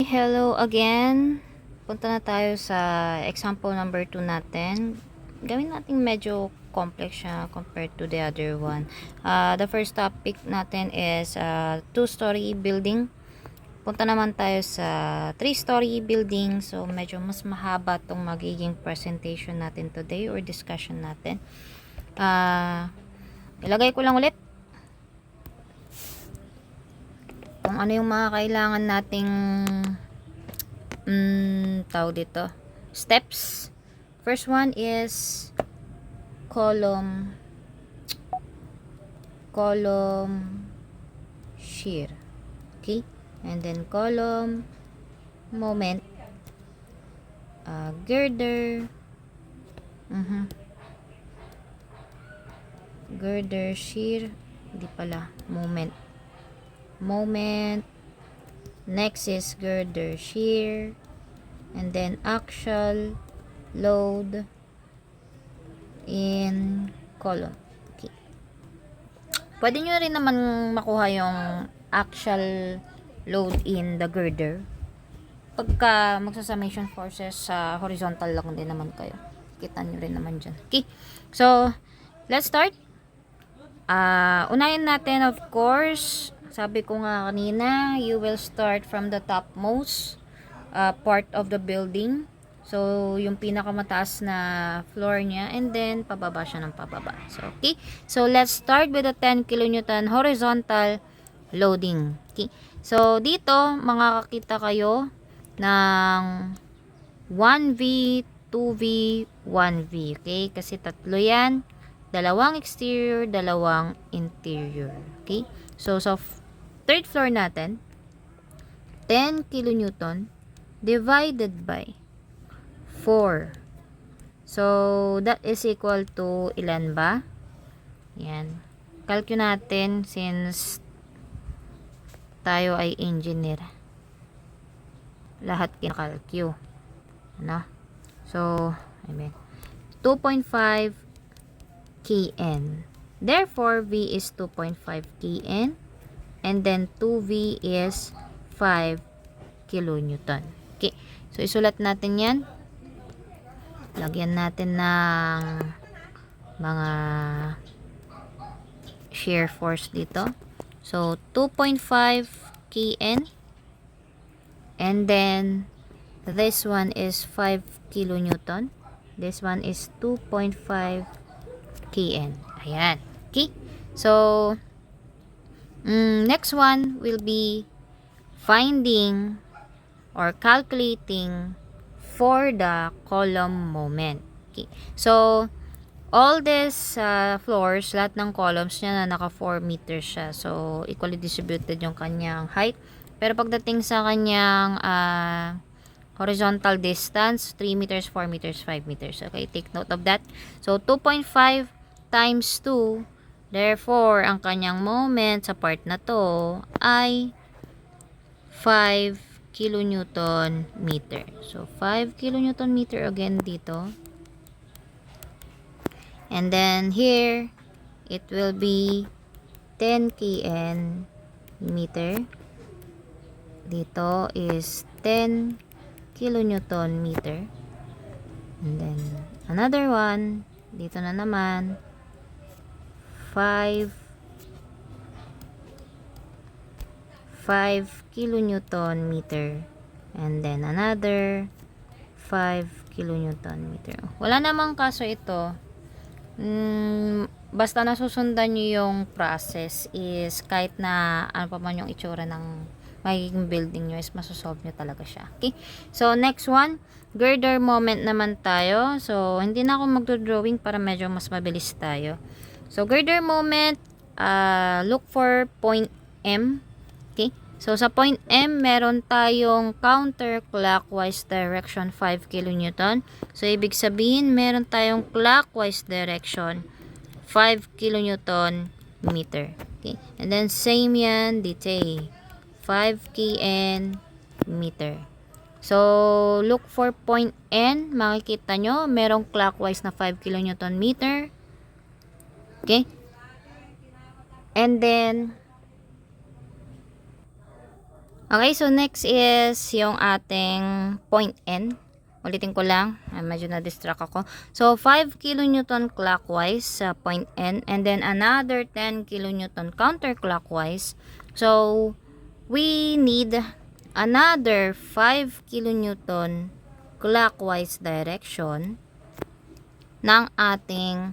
Hello again. Punta na tayo sa example number 2 natin. Gawin natin medyo complex siya compared to the other one. The first topic natin is 2-story building. Punta naman tayo sa 3-story building. So, medyo mas mahaba tong magiging presentation natin today or discussion natin. Ilagay ko lang ulit kung ano yung mga kailangan nating tawag dito, steps. First one is column shear, okay, and then column moment, girder, girder shear, hindi pala, moment, next is girder shear, and then axial load in column. Okay. Pwede nyo rin naman makuha yung axial load in the girder pagka magsa-summation forces sa horizontal lang din naman kayo. Kita nyo rin naman dyan. Okay. So, let's start. Unahin natin, of course, sabi ko nga kanina, you will start from the topmost part of the building. So, yung pinakamataas na floor niya, and then pababa siya ng pababa. So, okay. So, let's start with the 10 kN horizontal loading. Okay. So, dito, makakakita kayo ng 1V, 2V, 1V. Okay. Kasi tatlo yan. Dalawang exterior, dalawang interior. Okay. So, sa third floor natin, 10 kN divided by 4. So, that is equal to ilan ba? Yan. Calculate natin since tayo ay engineer. Lahat kinakalcu. Ano? So, I mean, 2.5 kN. Therefore, V is 2.5 kN. And then, 2V is 5 kilonewton. Okay. So, isulat natin yan. Lagyan natin ng mga shear force dito. So, 2.5 kN. And then, this one is 5 kilonewton. This one is 2.5 kN. Ayan. Okay. So, next one will be finding or calculating for the column moment. Okay. So, all these floors, lahat ng columns niya na naka 4 meters siya. So, equally distributed yung kanyang height. Pero pagdating sa kanyang horizontal distance, 3 meters, 4 meters, 5 meters. Okay, take note of that. So, 2.5 times 2. Therefore, ang kanyang moment sa part na to ay 5 kilonewton meter. So, 5 kilonewton meter again dito. And then here, it will be 10 kN meter. Dito is 10 kilonewton meter. And then, another one, dito na naman, 5 kilonewton meter, and then another 5 kilonewton meter. Wala namang kaso ito, basta nasusundan nyo yung process is kahit na ano pa man yung itsura ng magiging building nyo is masosolve nyo talaga siya. Okay, so next one, girder moment naman tayo. So hindi na ako magdo-drawing para medyo mas mabilis tayo. So girder moment, look for point M. Okay? So, sa point M, meron tayong counterclockwise direction 5 kN. So, ibig sabihin, meron tayong clockwise direction 5 kN meter. Okay? And then, same yan dito 5 kN meter. So, look for point N. Makikita nyo, merong clockwise na 5 kN meter. Okay? And then, Okay, so next is yung ating point N. Ulitin ko lang, medyo na-distract ako. So 5 kilonewton clockwise sa point N, and then another 10 kilonewton counterclockwise. So we need another 5 kilonewton clockwise direction ng ating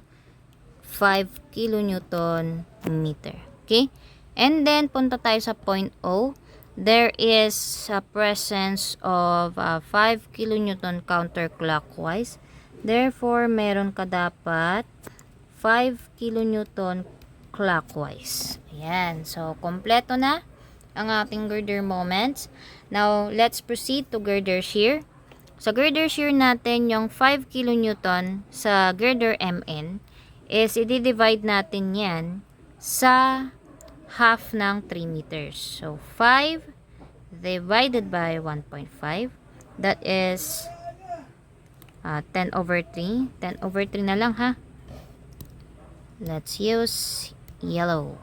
5 kilonewton meter. Okay? And then punta tayo sa point O. There is a presence of 5 kilonewton counterclockwise. Therefore, meron ka dapat 5 kilonewton clockwise. Ayan. So, kompleto na ang ating girder moments. Now, let's proceed to girder shear. Sa girder shear natin, yung 5 kilonewton sa girder MN is i-divide natin yan sa half ng 3 meters. So, 5 divided by 1.5. That is 10 over 3. 10 over 3 na lang, ha? Let's use yellow.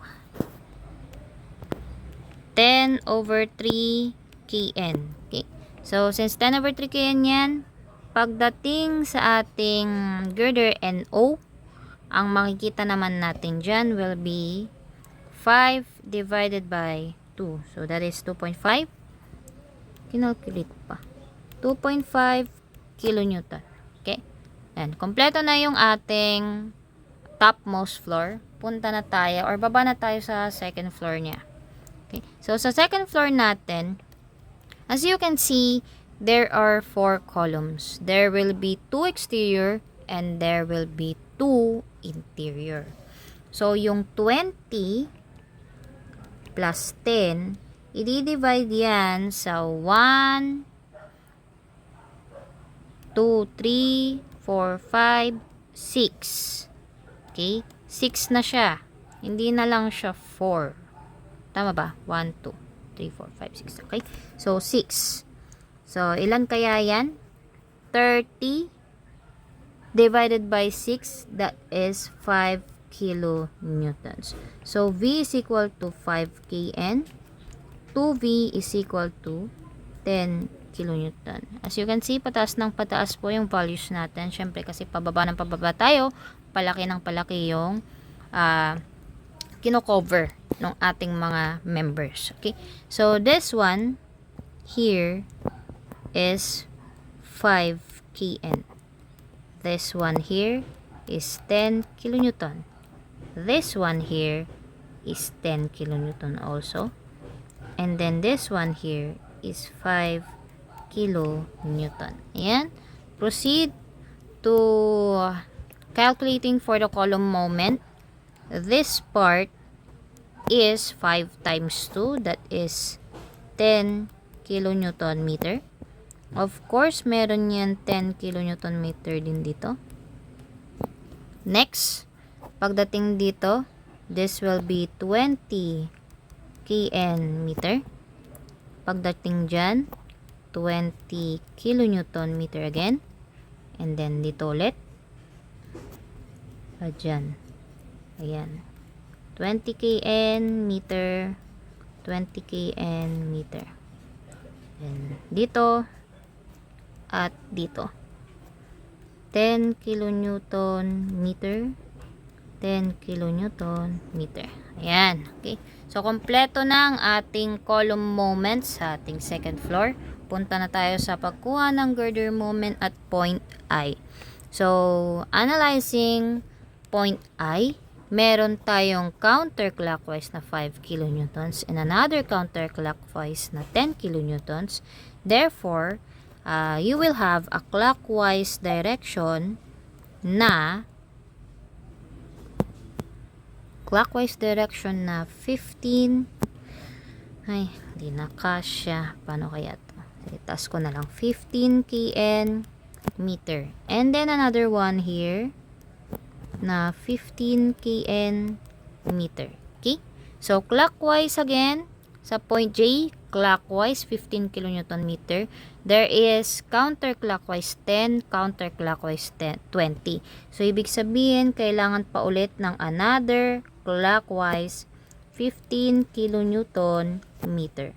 10 over 3 kN. Okay. So, since 10 over 3 kN yan, pagdating sa ating girder NO, ang makikita naman natin dyan will be 5 divided by 2. So, that is 2.5. Kinalculate pa. 2.5 kilonewton. Okay? And kompleto na yung ating topmost floor. Punta na tayo or baba na tayo sa second floor niya. Okay? So, sa second floor natin, as you can see, there are 4 columns. There will be 2 exterior and there will be 2 interior. So, yung 20 plus 10, i-divide yan sa 1, 2, 3, 4, 5, 6. Okay? 6 na siya. Hindi na lang siya 4. Tama ba? 1, 2, 3, 4, 5, 6. Okay? So, 6. So, ilan kaya yan? 30 divided by 6, that is 5 kilonewtons. So, V is equal to 5 kN. 2V is equal to 10 kilonewton. As you can see, pataas ng pataas po yung values natin. Syempre, kasi pababa ng pababa tayo, palaki ng palaki yung kino-cover ng ating mga members. Okay? So, this one here is 5 kN. This one here is 10 kilonewton. This one here is 10 kilonewton also. And then this one here is 5 kilonewton. Ayan. Proceed to calculating for the column moment. This part is 5 times 2. That is 10 kilonewton meter. Of course, meron yan 10 kilonewton meter din dito. Next, pagdating dito, this will be 20 kN meter. Pagdating dyan, 20 kilonewton meter again. And then dito ulit. Dyan. Ayan. 20 kN meter. 20 kN meter. And dito. At dito. 10 kilonewton meter. 10 kilonewton meter. Ayan. Okay. So, kompleto na ang ating column moments sa ating second floor. Punta na tayo sa pagkuha ng girder moment at point I. So, analyzing point I, meron tayong counterclockwise na 5 kilonewtons and another counterclockwise na 10 kilonewtons. Therefore, you will have a clockwise direction na 15. Ay, hindi na kasya. Paano kaya to? Task ko na lang. 15 kN meter. And then another one here na 15 kN meter. Okay? So, clockwise again. Sa point J, clockwise 15 kilonewton meter. There is counterclockwise 10, counterclockwise 10, 20. So, ibig sabihin, kailangan pa ulit ng another clockwise 15 kilonewton meter.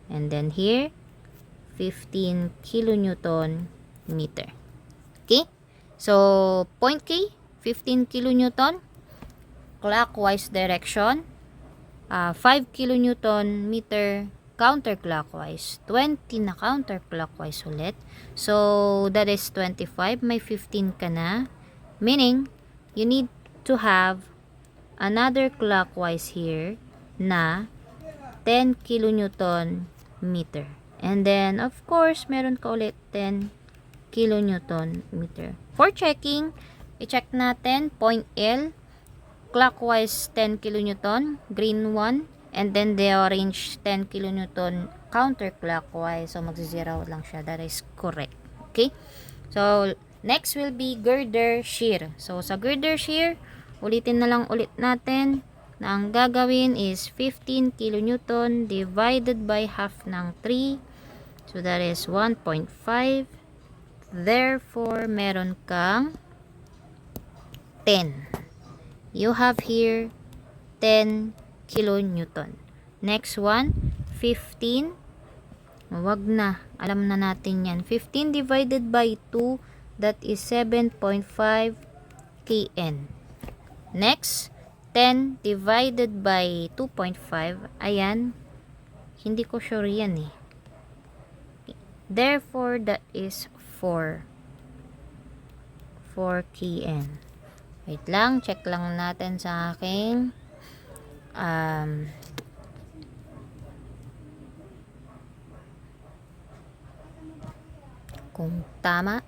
And then here, 15 kilonewton meter. Okay? So, point K, 15 kilonewton, clockwise direction, 5 kilonewton meter counterclockwise, 20 na counterclockwise ulit. So, that is 25. May 15 ka na. Meaning, you need to have another clockwise here na 10 kilonewton meter. And then, of course, meron ka ulit 10 kilonewton meter. For checking, i-check natin point L, clockwise 10 kilonewton, green 1, and then the orange 10 kilonewton counterclockwise. So, magsi-zero lang siya. That is correct. Okay? So, next will be girder shear. So, sa girder shear, ulitin na lang ulit natin na ang gagawin is 15 kilonewton divided by half ng 3. So, that is 1.5. Therefore, meron kang 10. You have here 10 kilonewton. Next one, 15. Wag na. Alam na natin yan. 15 divided by 2, that is 7.5 kN. Next, 10 divided by 2.5. Ayan. Hindi ko sure yan eh. Therefore, that is 4 kN. Wait lang, check lang natin sa aking kung tama.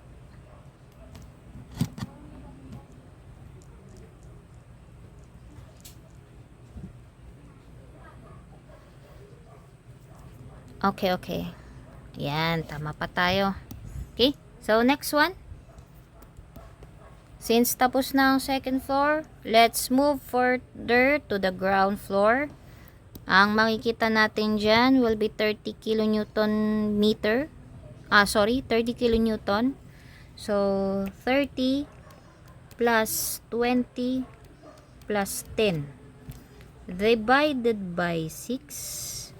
Okay. Yan, tama pa tayo. Okay, so next one. Since tapos na ang second floor, let's move further to the ground floor. Ang makikita natin dyan will be 30 kilonewton meter. 30 kilonewton. So, 30 plus 20 plus 10 divided by 6.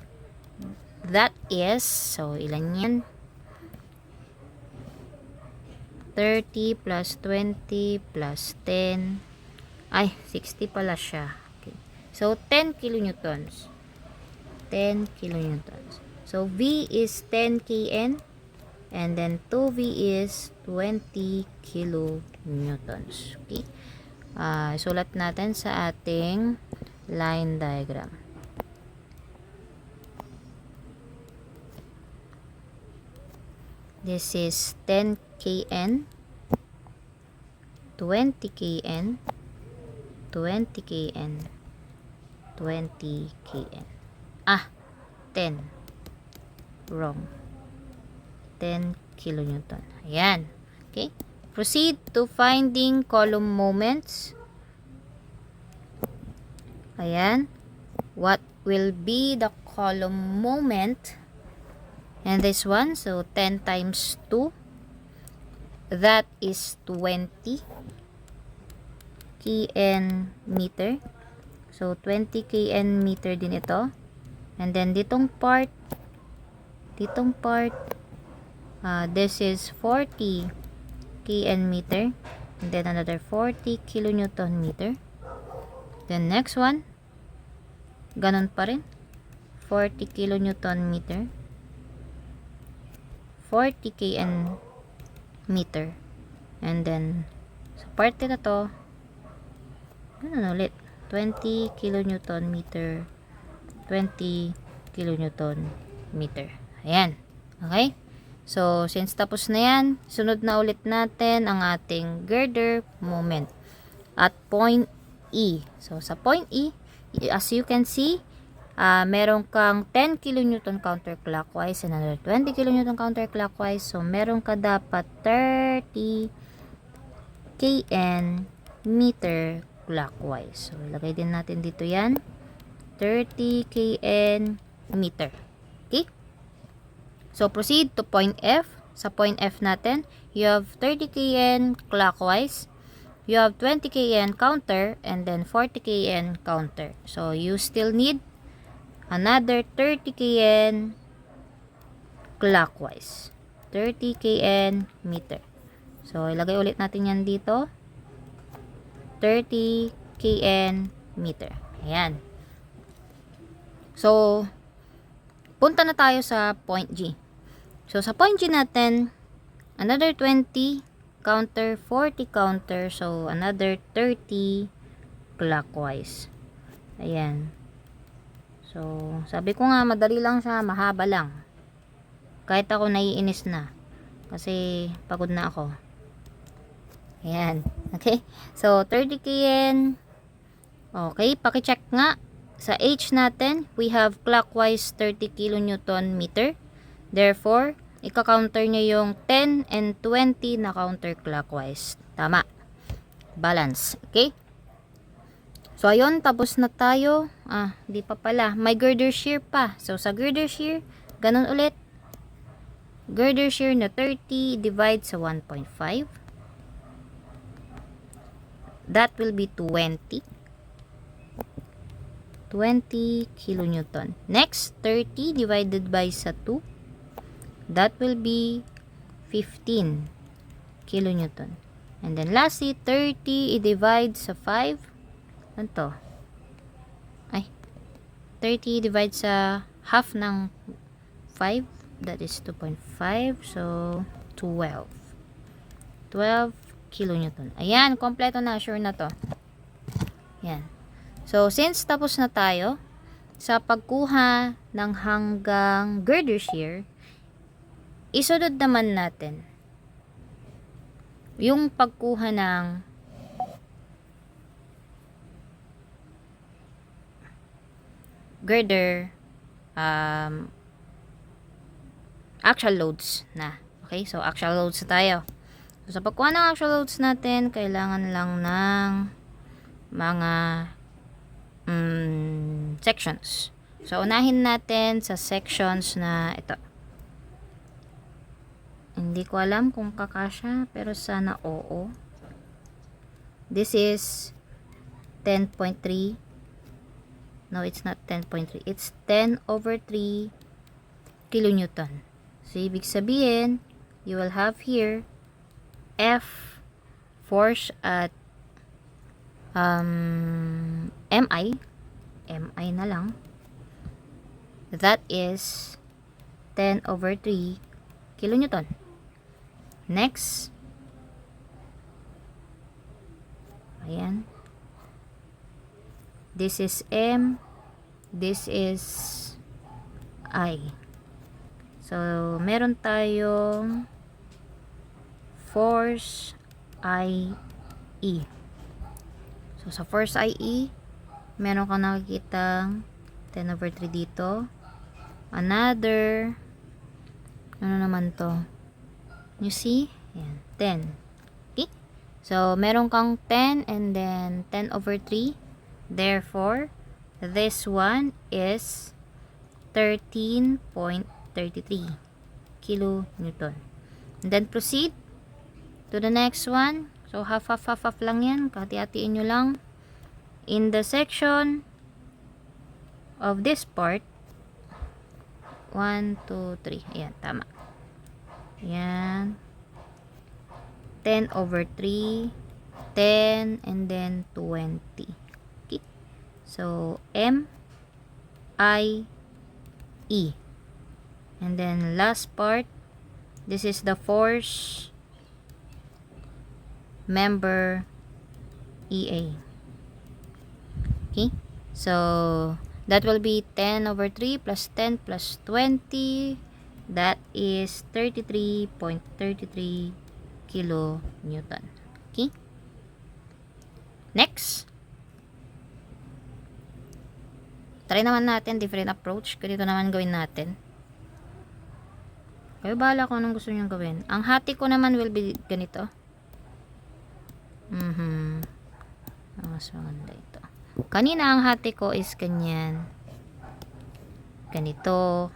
That is, so ilan yan? 30 plus 20 plus 10. Ay, 60 pala siya. Okay. So, 10 kilonewtons. 10 kilonewtons. So, V is 10 kN. And then, 2V is 20 kilonewtons. Okay. Sulat natin sa ating line diagram. This is 10 kN, 20 kN, 20 kN, 20 kN. 10. Wrong. 10 kilonewton. Ayan. Okay. Proceed to finding column moments. Ayan. What will be the column moment? And this one, so 10 times 2, that is 20 kN meter. So, 20 kN meter din ito. And then, ditong part, this is 40 kN meter. And then, another 40 kilonewton meter. Then, next one, ganun pa rin, 40 kilonewton meter. 40 kN meter. And then, sa parte na to, ganun ulit. 20 kilonewton meter. 20 kilonewton meter. Ayan. Okay? So, since tapos na yan, sunod na ulit natin ang ating girder moment. At point E. So, sa point E, as you can see, meron kang 10 kilonewton counterclockwise and another 20 kilonewton counterclockwise. So, meron ka dapat 30 kN meter clockwise. So, ilagay din natin dito yan. 30 kN meter. Okay? So, proceed to point F. Sa point F natin, you have 30 kN clockwise. You have 20 kN counter and then 40 kN counter. So, you still need another 30 kN clockwise. 30 kN meter. So, ilagay ulit natin yan dito. 30 kN meter. Ayan. So, punta na tayo sa point G. So, sa point G natin, another 20 counter, 40 counter. So, another 30 clockwise. Ayan. So, sabi ko nga, madali lang siya, mahaba lang. Kahit ako naiinis na. Kasi, pagod na ako. Ayan. Okay? So, 30 kN. Okay, pakicheck nga. Sa H natin, we have clockwise 30 kN meter. Therefore, ika-counter niya yung 10 and 20 na counterclockwise. Tama. Balance. Okay? So, ayun, tapos na tayo. Di pa pala. May girder shear pa. So, sa girder shear, ganun ulit. Girder shear na 30 divide sa 1.5. That will be 20. 20 kilonewton. Next, 30 divided by sa 2. That will be 15 kilonewton. And then lastly, 30 i-divide sa 5. Ano to? 30 divide sa half ng 5. That is 2.5. So, 12. 12 kilonewton. Ayan, kompleto na. Sure na to. Ayan. So, since tapos na tayo sa pagkuha ng hanggang girder shear, isunod naman natin yung pagkuha ng girder actual loads na. Okay? So, actual loads na tayo. So, sa pagkuha ng actual loads natin, kailangan lang ng mga sections. So, unahin natin sa sections na ito. Hindi ko alam kung kakasya, pero sana oo. This is 10.3. No, it's not 10.3. It's 10 over 3 kilonewton. So, ibig sabihin, you will have here F force at MI na lang. That is 10 over 3 kilonewton. Next. Ayan. This is M. This is I. So, meron tayong force IE. So, sa force IE, meron ka nakikitang 10 over 3 dito. Another, ano naman to? You see? Ayan, 10. Okay? So, meron kang 10 and then 10 over 3. Therefore, this one is 13.33 kilonewton. And then, proceed to the next one. So, half lang yan. Hati-hatiin nyo lang. In the section of this part, 1, 2, 3. Ayan, tama. Ayan. 10 over 3. 10 and then 20. Okay. So, M, I, E. And then, last part, this is the force member EA. Okay. So, that will be 10 over 3 plus 10 plus 20. That is 33.33 kilonewton. Okay. Next. Try naman natin different approach. Ganito naman gawin natin. Kayo bahala kung anong gusto nyo gawin. Ang hati ko naman will be ganito. Mas maganda ito. Kanina ang hati ko is ganyan. Ganito.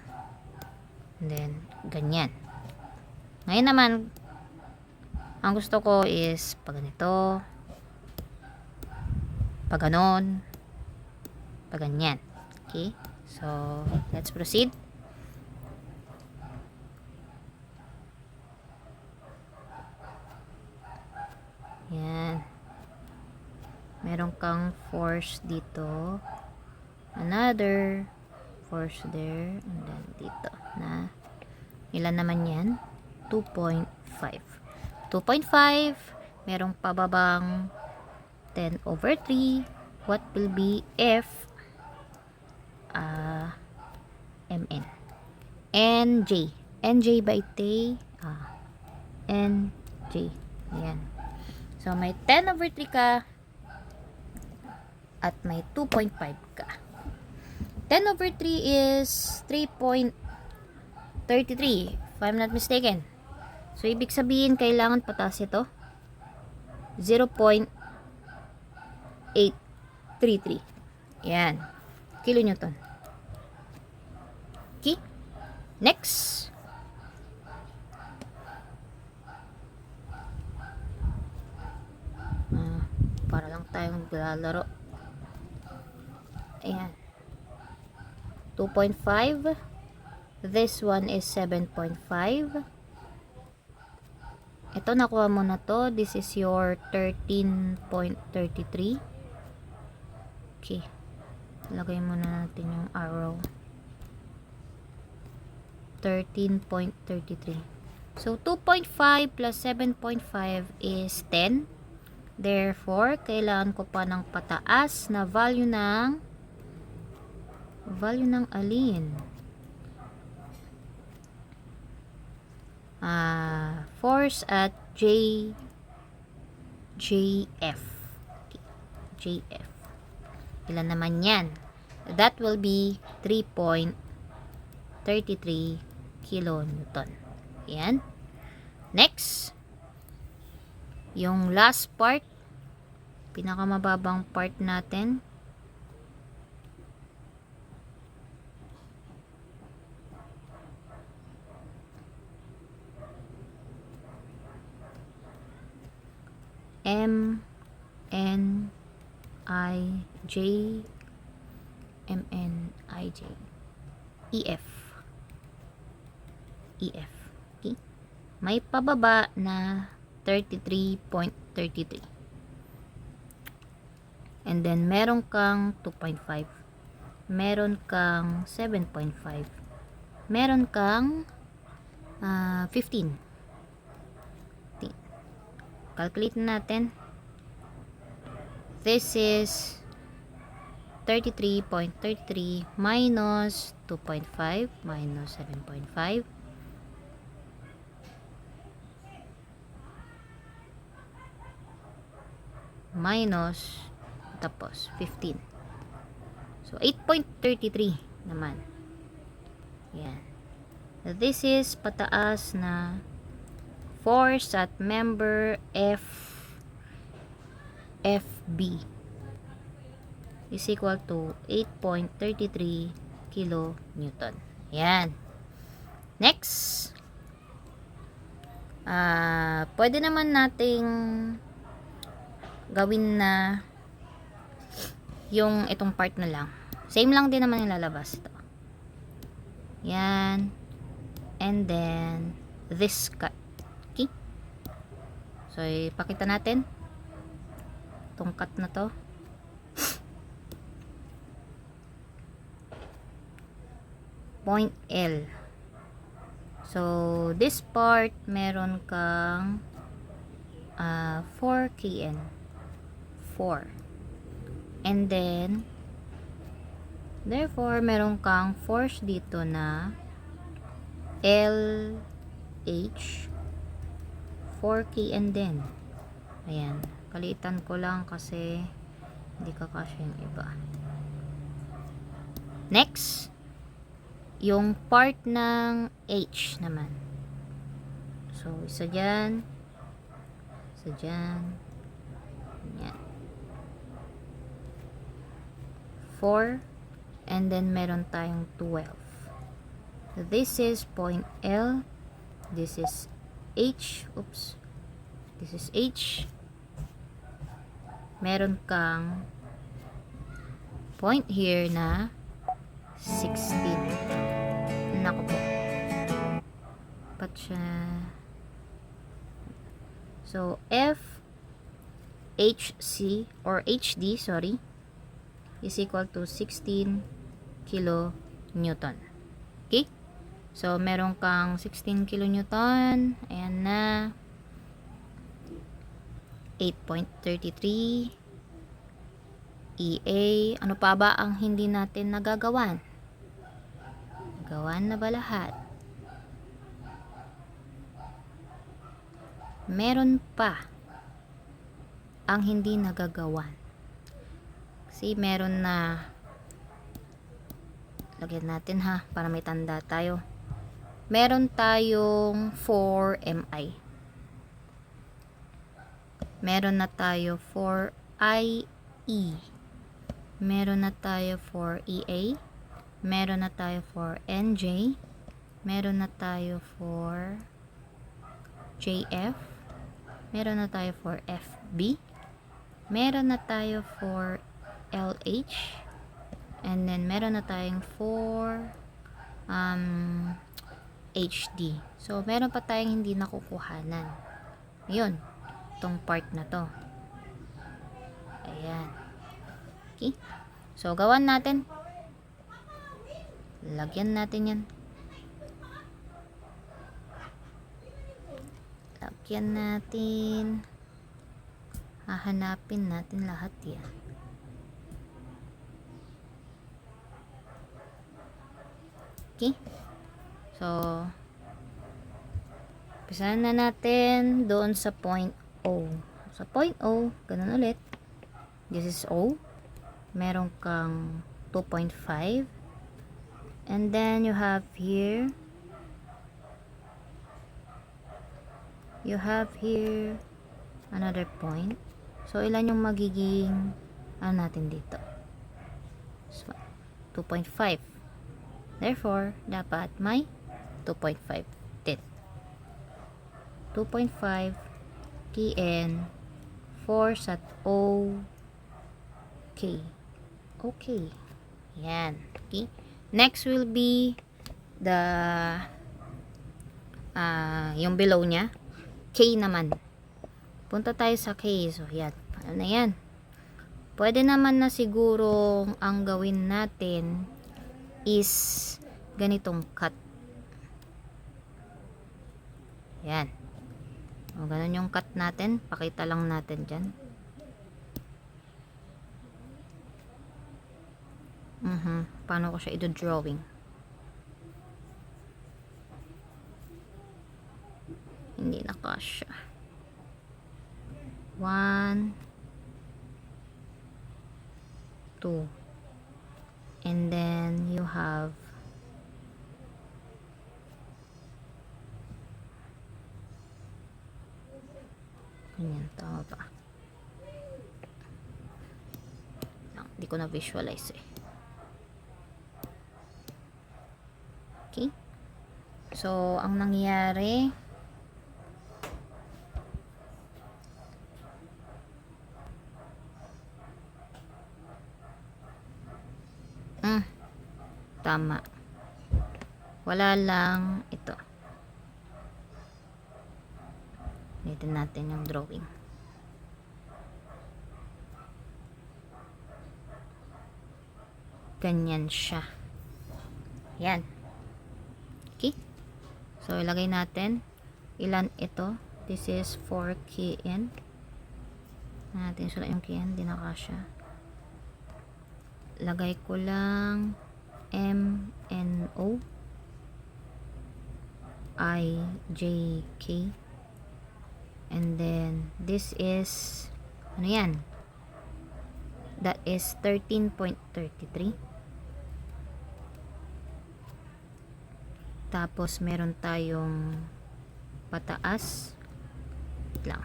And then, ganyan. Ngayon naman, ang gusto ko is pag ganito, pag ganon, pag ganyan. Okay? So, let's proceed. Meron kang force dito. Another force there. And then dito na. Ilan naman yan? 2.5. 2.5. Merong pababang 10 over 3. What will be F MN? NJ. NJ by T. NJ. Ayan. So, may 10 over 3 ka at may 2.5 ka. 10 over 3 is 3.33 if I'm not mistaken. So, ibig sabihin, kailangan pataas ito. 0.833. Yan. Kilonewton. Okay. Next. Para lang tayong lalaro. Ayan. 2.5. This one is 7.5. Ito, nakuha mo na to. This is your 13.33. Okay. Lagay muna natin yung arrow. 13.33. So, 2.5 plus 7.5 is 10. Therefore, kailangan ko pa ng pataas na value ng alin? Force at JF. JF. Ilan naman yan? That will be 3.33 kilonewton. Yan. Next. Yung last part, pinakamababang part natin. MNIJ EF. Okay. May pababa na 33.33. And then meron kang 2.5. Meron kang 7.5. Meron kang 15. Calculate natin. This is 33.33 minus 2.5 minus 7.5 minus tapos 15. So 8.33 naman. Yan. This is pataas na force at member FB is equal to 8.33 kilonewton. Yan. Next. Pwede naman nating gawin na yung itong part na lang. Same lang din naman yung lalabas ito. Yan. And then this cut. Okay. So, ipakita natin itong cut na to. Point L. So, this part, meron kang 4 kN. 4. And then, therefore, meron kang force dito na LH 4 kN din. Ayan. Kalitan ko lang kasi hindi kakasya yung iba. Next, yung part ng H naman. So, isa dyan. Isa dyan. Yan. 4. And then, meron tayong 12. This is point L. This is H. Oops. This is H. Meron kang point here na 16. Nako po. Pat siya. So, F HC or HD, sorry, is equal to 16 kilonewton. Okay? So, meron kang 16 kilonewton. Ayan na. 8.33 EA. Ano pa ba ang hindi natin nagagawan? Gawan na ba lahat? Meron pa ang hindi nagagawan. Kasi meron na, lagyan natin ha, para may tanda tayo. Meron tayong 4MI. Meron na tayo 4IE. Meron na tayo 4EA. Meron na tayo 4NJ. Meron na tayo 4JF. Meron na tayo 4FB. Meron na tayo 4LH. And then, meron na tayong 4 HD. So, meron pa tayong hindi nakukuhanan. Ayun. Itong part na to. Ayan. Okay. So, gawan natin. Lagyan natin yan. Lagyan natin. Hahanapin natin lahat yan. Okay. So, umpisahan na natin doon sa point O. Sa point O, ganun ulit. This is O. Meron kang 2.5. And then, you have here another point. So, ilan yung magiging ano natin dito? So, 2.5. Therefore, dapat may 2.5 din. 2.5 KN 4 sa O K. Okay. Yan. Okay. Next will be the yung below niya. K naman. Punta tayo sa K. So, yan. Paano na yan? Pwede naman na siguro ang gawin natin is ganitong cut. Yan. O, ganun yung cut natin. Pakita lang natin dyan. Paano ko siya i-drawing? Hindi na kasya. 1 2 and then you have ganyan, tama ba? Hindi ko na visualize eh. Okay. So, ang nangyayari, tama. Wala lang ito. Ulitin natin yung drawing. Ganyan siya. Yan. Okay. So, ilagay natin. Ilan ito? This is 4 kN. Natin sulat yung kN. Di na kasya. Lagay ko lang MNO IJK. And then, this is, ano yan? That is 13.33. Tapos, meron tayong pataas. Wait lang.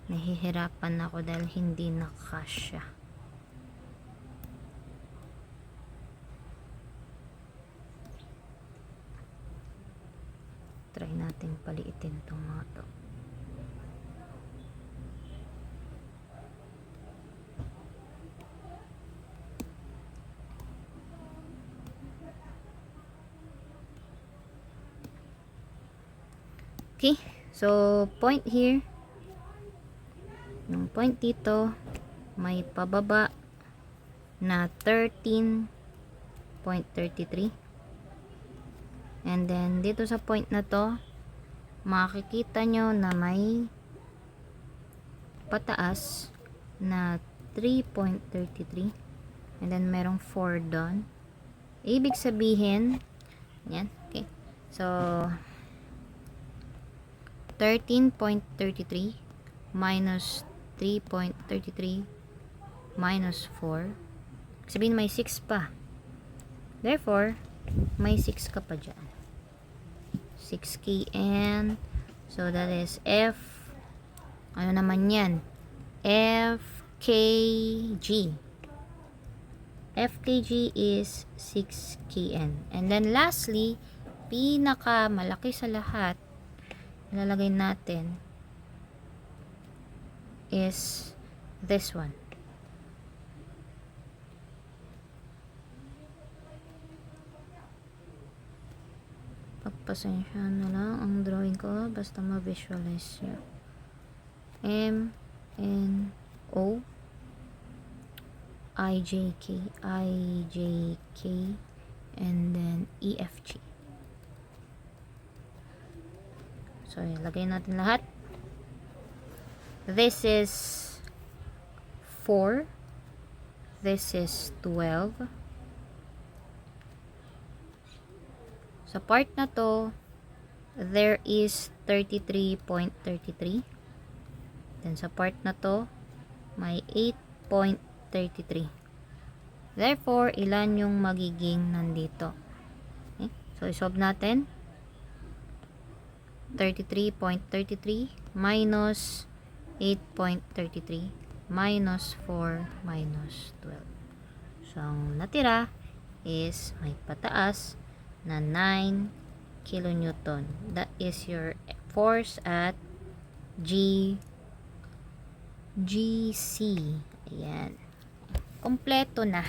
Nahihirapan ako dahil hindi nakasya. Try natin paliitin itong mga to. Okay, so point here Yung point dito, may pababa na 13.33. And then, dito sa point na to, makikita nyo na may pataas na 3.33. And then, merong 4 doon. Ibig sabihin, yan, okay. So, 13.33 minus 3.33 minus 4. Sabihin may 6 pa. Therefore, may 6 ka pa dyan. 6 kN. So, that is F. Ano naman yan? FKG. FKG is 6 kN. And then, lastly, pinaka malaki sa lahat, ilalagay natin is this one. Pagpasensya na lang ang drawing ko, basta ma-visualize nyo. M, N, O, IJK, IJK, and then EFG. So, ilagay natin lahat. This is 4. This is 12. Sa part na to, there is 33.33. Then sa part na to, may 8.33. Therefore, ilan yung magiging nandito? Okay? So, isolve natin. 33.33 minus 8.33 minus 4 minus 12. So, ang natira is may pataas na 9 kilonewton. That is your force at GC. Ayan. Kompleto na.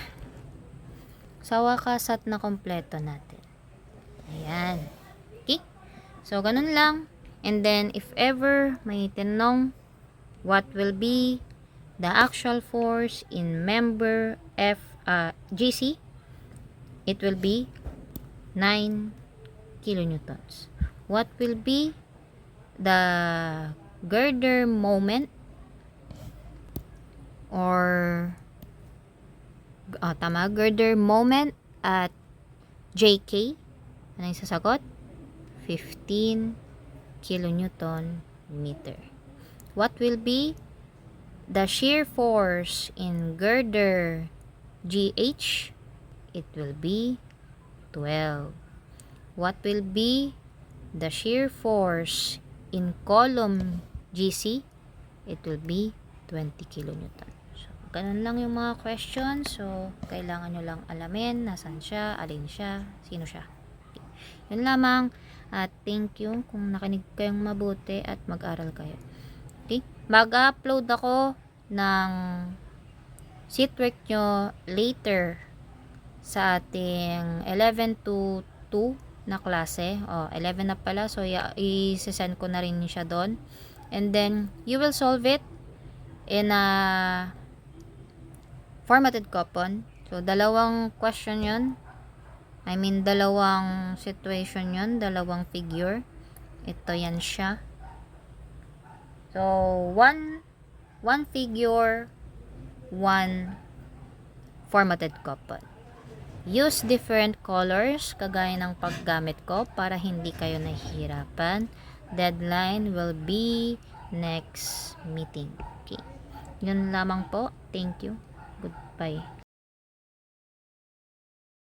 Sa wakas at na kompleto natin. Ayan. Okay? So, ganun lang. And then, if ever may tinanong, what will be the actual force in member GC? It will be 9 kilonewtons. What will be the girder moment or girder moment at JK? Ano yung sasagot? 15 kilonewton meter. What will be the shear force in girder GH? It will be 12. What will be the shear force in column GC? It will be 20 kilonewton. So, ganun lang yung mga questions. So, kailangan nyo lang alamin nasan siya, alin siya, sino siya. Okay. Yun lamang. At thank you kung nakinig kayong mabuti at mag-aral kayo. Okay? Mag-upload ako ng seatwork nyo later sa ating 11 to 2 na klase. 11 na pala. So, i-send ko na rin siya doon. And then, you will solve it in a formatted coupon. So, dalawang question yun. I mean, dalawang situation yun. Dalawang figure. Ito yan siya. So, one figure, one formatted coupon. Use different colors, kagaya ng paggamit ko, para hindi kayo nahihirapan. Deadline will be next meeting. Okay. Yun lamang po. Thank you. Goodbye.